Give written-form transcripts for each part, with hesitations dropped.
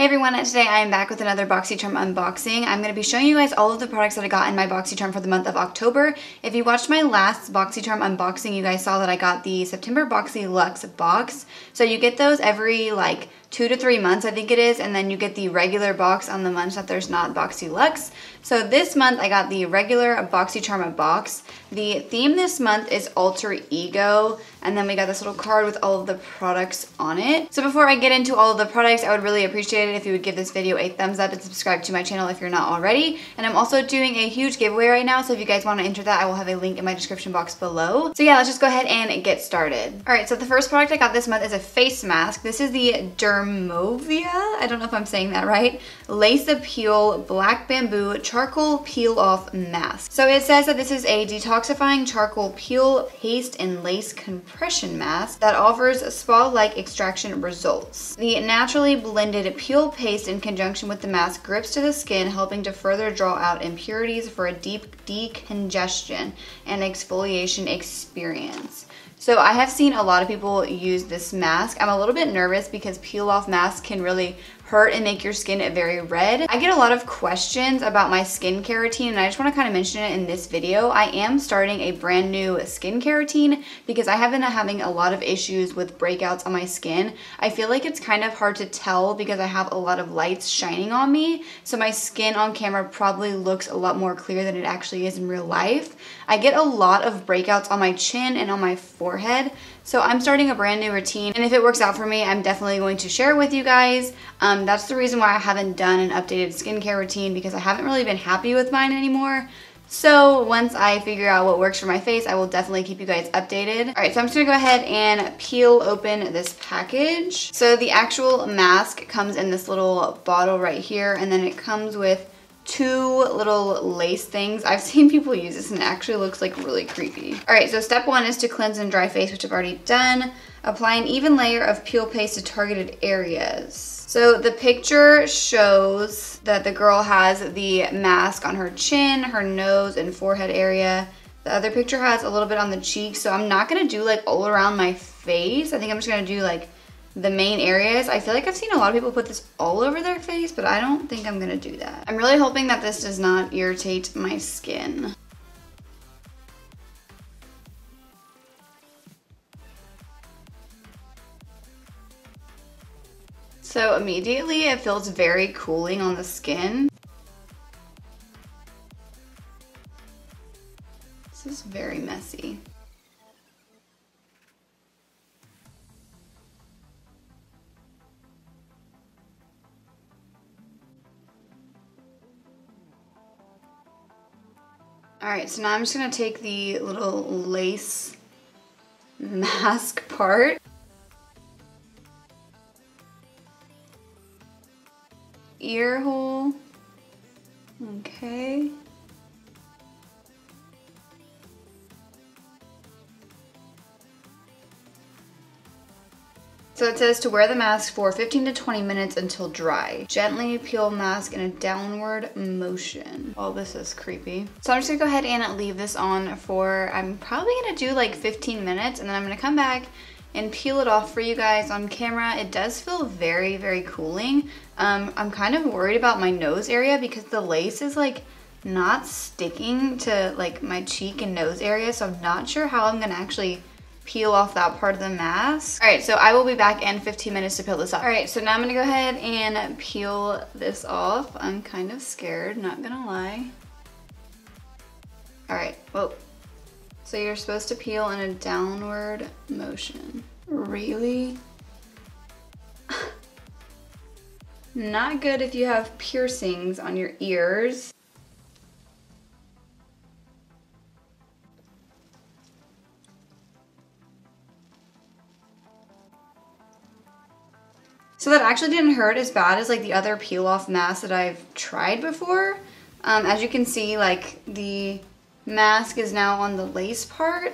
Hey everyone, today I am back with another Boxycharm unboxing. I'm going to be showing you guys all of the products that I got in my Boxycharm for the month of October. If you watched my last Boxycharm unboxing, you guys saw that I got the September Boxy Luxe box. So you get those every like 2 to 3 months, I think it is, and then you get the regular box on the months that there's not Boxy Luxe. So this month I got the regular Boxycharm box. The theme this month is Alter Ego, and then we got this little card with all of the products on it. So before I get into all of the products, I would really appreciate it if you would give this video a thumbs up and subscribe to my channel if you're not already. And I'm also doing a huge giveaway right now, so if you guys want to enter that, I will have a link in my description box below. So yeah, let's just go ahead and get started. Alright, so the first product I got this month is a face mask. This is the Dermovia, I don't know if I'm saying that right, Lace Appeal Black Bamboo Charcoal Peel Off Mask. So it says that this is a detoxifying charcoal peel, paste, and lace compression mask that offers spa-like extraction results. The naturally blended peel paste in conjunction with the mask grips to the skin, helping to further draw out impurities for a deep decongestion and exfoliation experience. So I have seen a lot of people use this mask. I'm a little bit nervous because peel off masks can really hurt and make your skin very red. I get a lot of questions about my skincare routine, and I just want to kind of mention it in this video. I am starting a brand new skincare routine because I have been having a lot of issues with breakouts on my skin. I feel like it's kind of hard to tell because I have a lot of lights shining on me, so my skin on camera probably looks a lot more clear than it actually is in real life. I get a lot of breakouts on my chin and on my forehead, so I'm starting a brand new routine, and if it works out for me, I'm definitely going to share it with you guys. That's the reason why I haven't done an updated skincare routine, because I haven't really been happy with mine anymore. So once I figure out what works for my face, I will definitely keep you guys updated. All right, so I'm just gonna go ahead and peel open this package. So the actual mask comes in this little bottle right here, and then it comes with 2 little lace things. I've seen people use this and it actually looks like really creepy. All right, so step 1 is to cleanse and dry face, which I've already done. Apply an even layer of peel paste to targeted areas. So the picture shows that the girl has the mask on her chin, her nose, and forehead area. The other picture has a little bit on the cheeks, so I'm not gonna do like all around my face. I think I'm just gonna do like the main areas. I feel like I've seen a lot of people put this all over their face, but I don't think I'm gonna do that. I'm really hoping that this does not irritate my skin. So immediately it feels very cooling on the skin. This is very messy. Alright, so now I'm just gonna take the little lace mask part. Ear hole. Okay. So it says to wear the mask for 15 to 20 minutes until dry. Gently peel mask in a downward motion. Oh, this is creepy. So I'm just gonna go ahead and leave this on for, I'm probably gonna do like 15 minutes, and then I'm gonna come back and peel it off for you guys on camera. It does feel very, very cooling. I'm kind of worried about my nose area because the lace is like not sticking to like my cheek and nose area, so I'm not sure how I'm gonna actually peel off that part of the mask. All right, so I will be back in 15 minutes to peel this off. All right, so now I'm gonna go ahead and peel this off. I'm kind of scared, not gonna lie. All right, whoa. So you're supposed to peel in a downward motion. Really? Not good if you have piercings on your ears. So that actually didn't hurt as bad as like the other peel off masks that I've tried before. As you can see, like the mask is now on the lace part.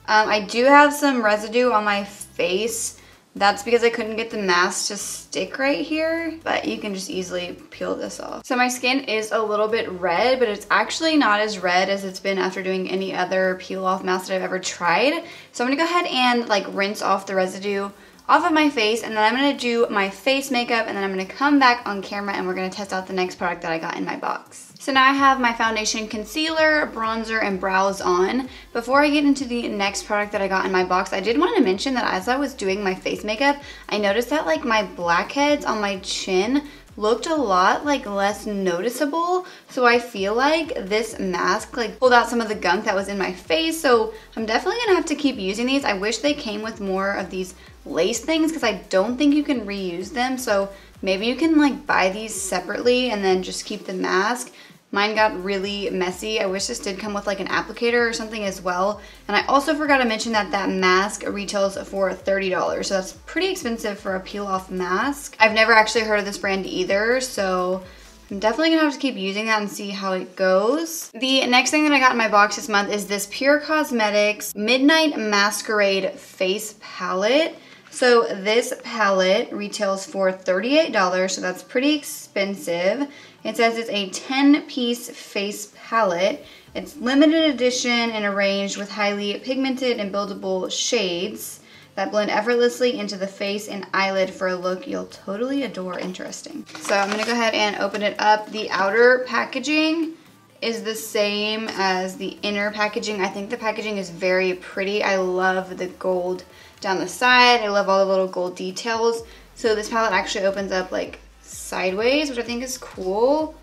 I do have some residue on my face. That's because I couldn't get the mask to stick right here, but you can just easily peel this off. So my skin is a little bit red, but it's actually not as red as it's been after doing any other peel off mask that I've ever tried. So I'm gonna go ahead and like rinse off the residue off of my face, and then I'm gonna do my face makeup, and then I'm gonna come back on camera and we're gonna test out the next product that I got in my box. So now I have my foundation, concealer, bronzer, and brows on. Before I get into the next product that I got in my box, I did want to mention that as I was doing my face makeup, I noticed that like my blackheads on my chin looked a lot like less noticeable. So I feel like this mask like pulled out some of the gunk that was in my face. So I'm definitely gonna have to keep using these. I wish they came with more of these lace things because I don't think you can reuse them. So maybe you can like buy these separately and then just keep the mask. Mine got really messy. I wish this did come with like an applicator or something as well. And I also forgot to mention that that mask retails for $30. So that's pretty expensive for a peel off mask. I've never actually heard of this brand either. So I'm definitely gonna have to keep using that and see how it goes. The next thing that I got in my box this month is this Pur Cosmetics Midnight Masquerade Face Palette. So this palette retails for $38, so that's pretty expensive. It says it's a 10-piece face palette. It's limited edition and arranged with highly pigmented and buildable shades that blend effortlessly into the face and eyelid for a look you'll totally adore. Interesting. So I'm gonna go ahead and open it up. The outer packaging is the same as the inner packaging. I think the packaging is very pretty. I love the gold down the side. I love all the little gold details. So this palette actually opens up like sideways, which I think is cool.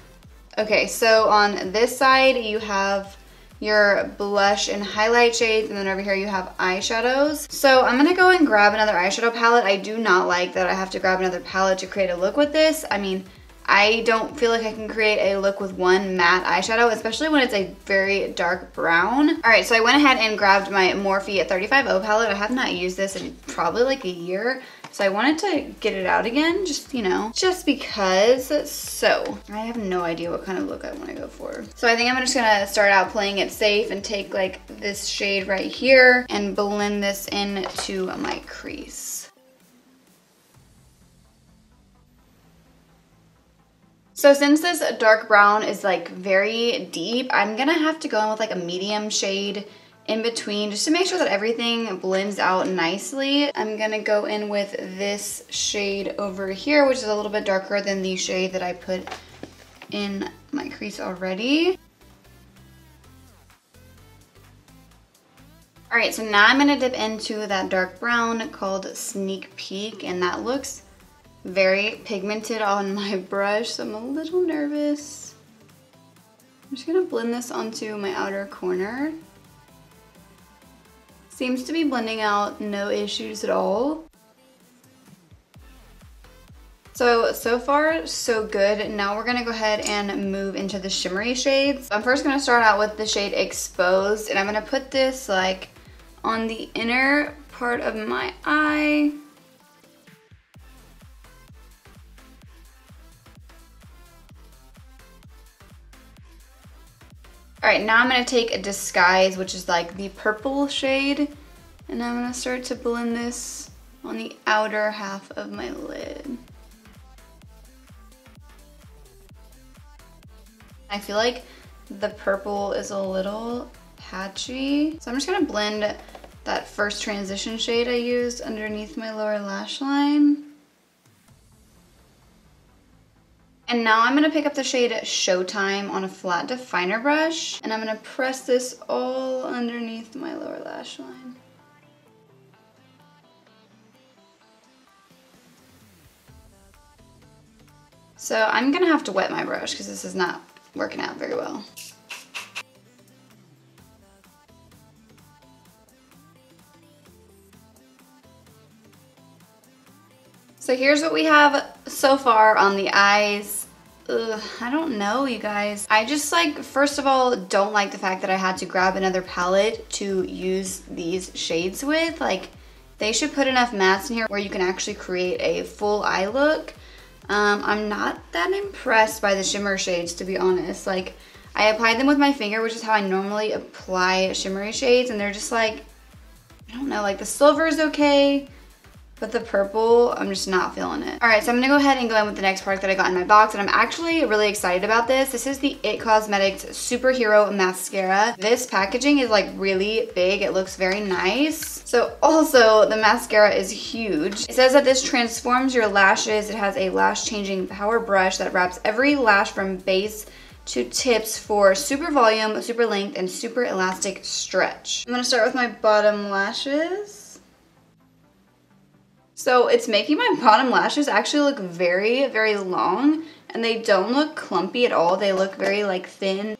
Okay, so on this side you have your blush and highlight shades, and then over here you have eyeshadows. So I'm gonna go and grab another eyeshadow palette. I do not like that I have to grab another palette to create a look with this. I mean, I don't feel like I can create a look with one matte eyeshadow, especially when it's a very dark brown. All right, so I went ahead and grabbed my Morphe 35O palette. I have not used this in probably like a year. So I wanted to get it out again, just, you know, just because. So I have no idea what kind of look I want to go for. So I think I'm just gonna start out playing it safe and take like this shade right here and blend this into my crease. So since this dark brown is like very deep, I'm gonna have to go in with like a medium shade in between just to make sure that everything blends out nicely. I'm gonna go in with this shade over here, which is a little bit darker than the shade that I put in my crease already. All right, so now I'm gonna dip into that dark brown called Sneak Peek, and that looks very pigmented on my brush, so I'm a little nervous. I'm just gonna blend this onto my outer corner. Seems to be blending out, no issues at all. So far, so good. Now we're gonna go ahead and move into the shimmery shades. I'm first gonna start out with the shade Exposed, and I'm gonna put this like on the inner part of my eye. All right, now I'm gonna take a Disguise, which is like the purple shade, and I'm gonna start to blend this on the outer half of my lid. I feel like the purple is a little patchy, so I'm just gonna blend that first transition shade I used underneath my lower lash line. And now I'm gonna pick up the shade Showtime on a flat definer brush, and I'm gonna press this all underneath my lower lash line. So I'm gonna have to wet my brush because this is not working out very well. So here's what we have so far on the eyes. Ugh, I don't know, you guys. I just like, first of all, don't like the fact that I had to grab another palette to use these shades with. Like, they should put enough mattes in here where you can actually create a full eye look. I'm not that impressed by the shimmer shades, to be honest. Like, I applied them with my finger, which is how I normally apply shimmery shades, and they're just like, I don't know, like the silver is okay, But the purple, I'm just not feeling it. All right, so I'm gonna go ahead and go in with the next product that I got in my box, and I'm actually really excited about this. This is the It Cosmetics Superhero Mascara. This packaging is like really big. It looks very nice. So also, the mascara is huge. It says that this transforms your lashes. It has a lash changing power brush that wraps every lash from base to tips for super volume, super length, and super elastic stretch. I'm gonna start with my bottom lashes. So it's making my bottom lashes actually look very, very long, and they don't look clumpy at all. They look very like thin.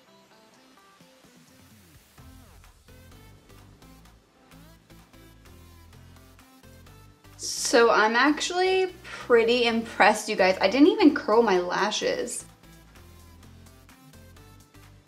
So I'm actually pretty impressed, you guys. I didn't even curl my lashes.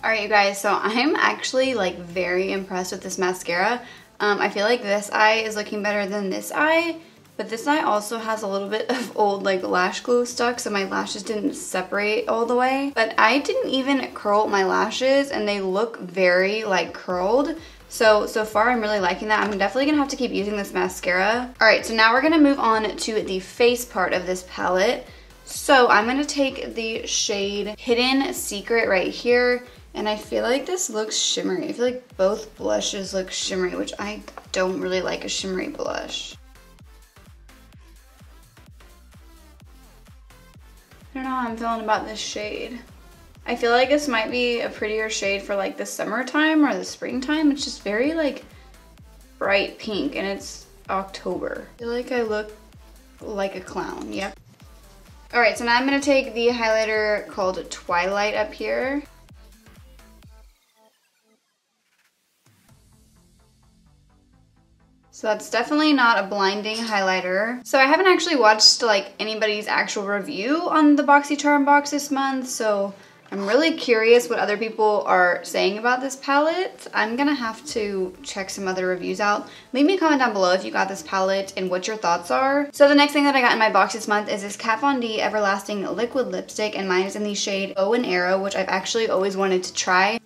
All right, you guys, so I'm actually like very impressed with this mascara. I feel like this eye is looking better than this eye. But this eye also has a little bit of old like lash glue stuck, so my lashes didn't separate all the way. But I didn't even curl my lashes, and they look very like curled. So far I'm really liking that. I'm definitely gonna have to keep using this mascara. All right, so now we're gonna move on to the face part of this palette. So I'm gonna take the shade Hidden Secret right here, and I feel like this looks shimmery. I feel like both blushes look shimmery, which I don't really like a shimmery blush. I don't know how I'm feeling about this shade. I feel like this might be a prettier shade for like the summertime or the springtime. It's just very like bright pink, and it's October. I feel like I look like a clown, yep. All right, so now I'm gonna take the highlighter called Twilight up here. So that's definitely not a blinding highlighter. So I haven't actually watched like anybody's actual review on the Boxycharm box this month, so I'm really curious what other people are saying about this palette. I'm gonna have to check some other reviews out. Leave me a comment down below if you got this palette and what your thoughts are. So the next thing that I got in my box this month is this Kat Von D Everlasting Liquid Lipstick, and mine is in the shade Bow and Arrow, which I've actually always wanted to try.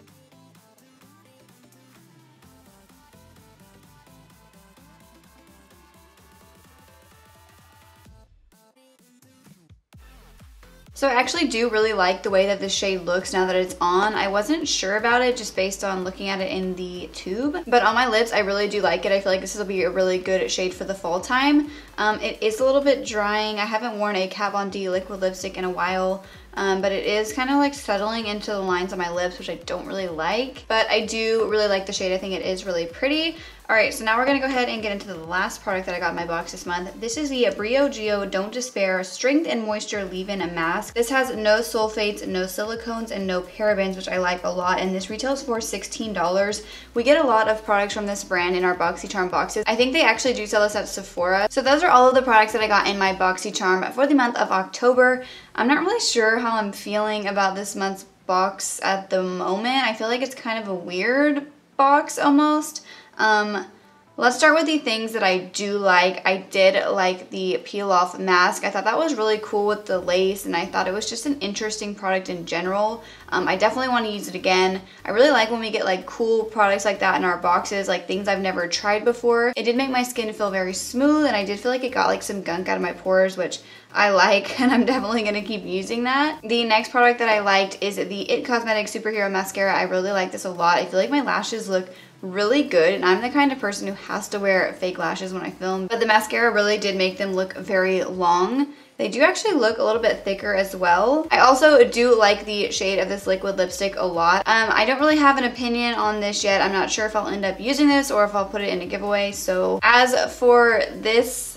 So I actually do really like the way that this shade looks now that it's on. I wasn't sure about it just based on looking at it in the tube, but on my lips I really do like it. I feel like this will be a really good shade for the fall time. It is a little bit drying. I haven't worn a Kat Von D liquid lipstick in a while, but it is kind of like settling into the lines on my lips, which I don't really like, but I do really like the shade. I think it is really pretty. All right, so now we're gonna go ahead and get into the last product that I got in my box this month. This is the Brio Geo Don't Despair Strength and Moisture Leave-In Mask. This has no sulfates, no silicones, and no parabens, which I like a lot, and this retails for $16. We get a lot of products from this brand in our Boxycharm boxes. I think they actually do sell this at Sephora. So those are all of the products that I got in my Boxycharm for the month of October. I'm not really sure how I'm feeling about this month's box at the moment. I feel like it's kind of a weird box almost. Let's start with the things that I do like. I did like the peel off mask. I thought that was really cool with the lace, and I thought it was just an interesting product in general. I definitely want to use it again. I really like when we get like cool products like that in our boxes, like things I've never tried before. It did make my skin feel very smooth, and I did feel like it got like some gunk out of my pores, which I like, and I'm definitely going to keep using that. The next product that I liked is the It Cosmetics Superhero Mascara. I really like this a lot. I feel like my lashes look really good, and I'm the kind of person who has to wear fake lashes when I film, but the mascara really did make them look very long. They do actually look a little bit thicker as well. I also do like the shade of this liquid lipstick a lot. I don't really have an opinion on this yet. I'm not sure if I'll end up using this or if I'll put it in a giveaway. So as for this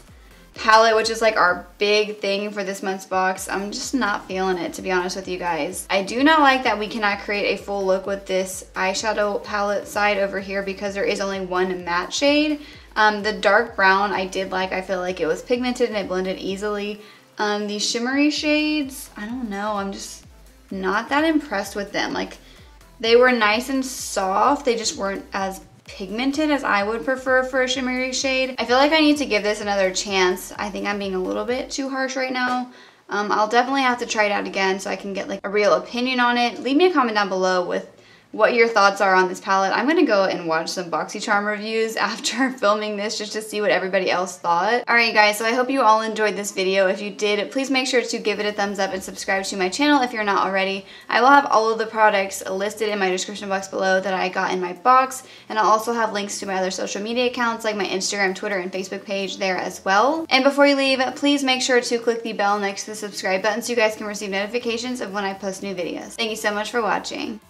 palette, which is like our big thing for this month's box, I'm just not feeling it, to be honest with you guys. I do not like that we cannot create a full look with this eyeshadow palette side over here because there is only one matte shade. The dark brown I did like. I feel like it was pigmented and it blended easily. The shimmery shades, I don't know, I'm just not that impressed with them. Like, they were nice and soft, they just weren't as pigmented as I would prefer for a shimmery shade. I feel like I need to give this another chance. I think I'm being a little bit too harsh right now. I'll definitely have to try it out again so I can get like a real opinion on it. Leave me a comment down below with what your thoughts are on this palette. I'm gonna go and watch some Boxycharm reviews after filming this just to see what everybody else thought. Alright guys, so I hope you all enjoyed this video. If you did, please make sure to give it a thumbs up and subscribe to my channel if you're not already. I will have all of the products listed in my description box below that I got in my box, and I'll also have links to my other social media accounts like my Instagram, Twitter, and Facebook page there as well. And before you leave, please make sure to click the bell next to the subscribe button so you guys can receive notifications of when I post new videos. Thank you so much for watching.